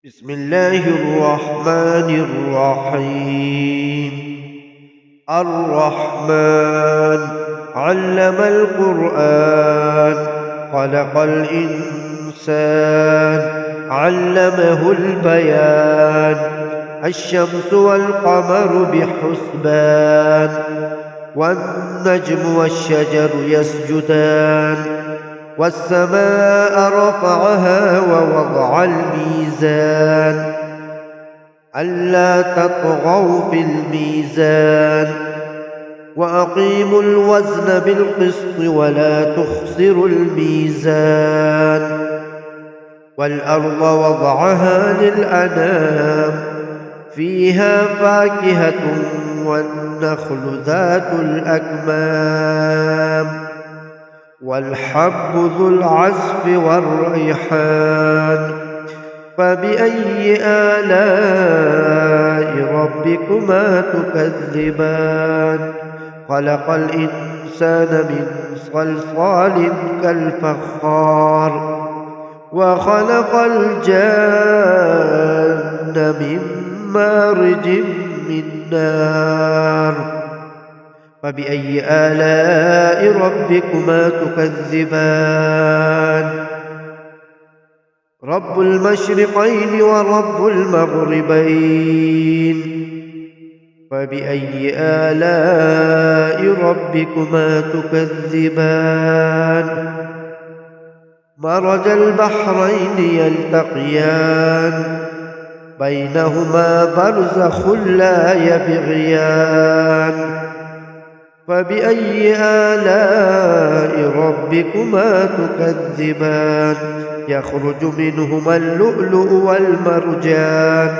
بسم الله الرحمن الرحيم. الرحمن علم القرآن، خلق الإنسان، علمه البيان. الشمس والقمر بحسبان، والنجم والشجر يسجدان. والسماء رفعها ووضع الميزان، ألا تطغوا في الميزان، وأقيموا الوزن بالقسط ولا تخسروا الميزان. والأرض وضعها للأنام، فيها فاكهة والنخل ذات الأكمام، والحب ذو العصف والريحان. فبأي آلاء ربكما تكذبان؟ خلق الإنسان من صلصال كالفخار، وخلق الجان من مارج من نار. فبأي آلاء ربكما تكذبان؟ رب المشرقين ورب المغربين. فبأي آلاء ربكما تكذبان؟ مرج البحرين يلتقيان، بينهما برزخ لا يبغيان. فبأي آلاء ربكما تكذبان؟ يخرج منهما اللؤلؤ والمرجان.